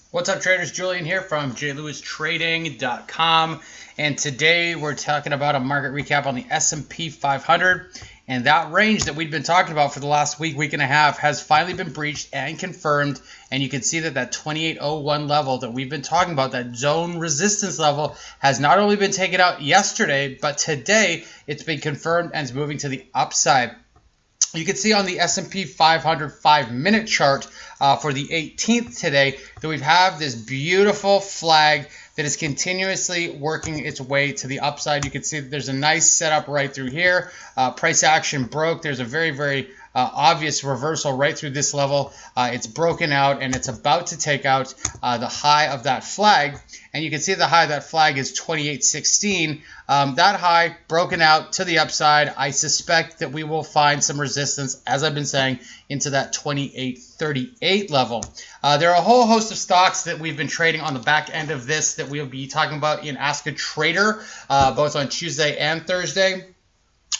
What's up, traders? Julian here from jlewistrading.com, and today we're talking about a market recap on the S&P 500, and that range that we've been talking about for the last week and a half has finally been breached and confirmed, and you can see that that 2801 level that we've been talking about, that zone resistance level, has not only been taken out yesterday, but today it's been confirmed and is moving to the upside. You can see on the S&P 500 5-minute chart for the 18th today that we have this beautiful flag that is continuously working its way to the upside. You can see that there's a nice setup right through here. Price action broke. There's a very obvious reversal right through this level. It's broken out and it's about to take out the high of that flag. And you can see the high of that flag is 2816. That high broken out to the upside. I suspect that we will find some resistance, as I've been saying, into that 2838 level. There are a whole host of stocks that we've been trading on the back end of this that we'll be talking about in Ask a Trader, both on Tuesday and Thursday.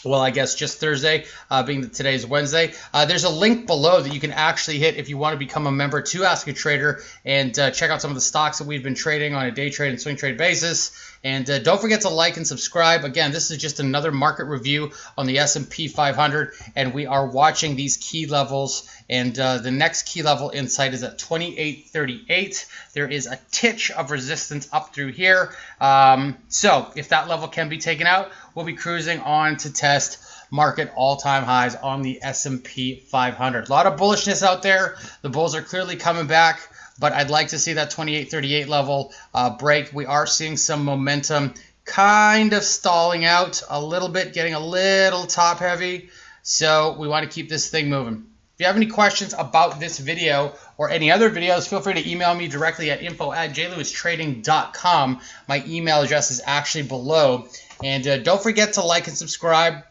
Well, I guess just Thursday, being that today's Wednesday. There's a link below that you can actually hit if you want to become a member to Ask a Trader and check out some of the stocks that we've been trading on a day trade and swing trade basis. And don't forget to like and subscribe. Again, this is just another market review on the S&P 500, and we are watching these key levels. And the next key level in sight is at 2838. There is a titch of resistance up through here. So if that level can be taken out, we'll be cruising on to test market all-time highs on the S&P 500. A lot of bullishness out there. The bulls are clearly coming back, but I'd like to see that 2838 level break. We are seeing some momentum kind of stalling out a little bit, getting a little top heavy. So we want to keep this thing moving. If you have any questions about this video or any other videos, feel free to email me directly at info@jlewistrading.com. My email address is actually below. And don't forget to like and subscribe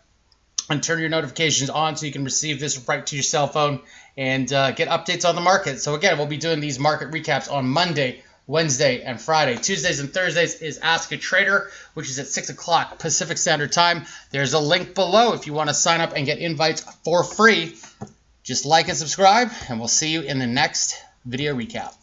and turn your notifications on so you can receive this right to your cell phone and get updates on the market. So again, we'll be doing these market recaps on Monday, Wednesday, and Friday. Tuesdays and Thursdays is Ask a Trader, which is at 6 o'clock Pacific Standard Time. There's a link below if you want to sign up and get invites for free. Just like and subscribe, and we'll see you in the next video recap.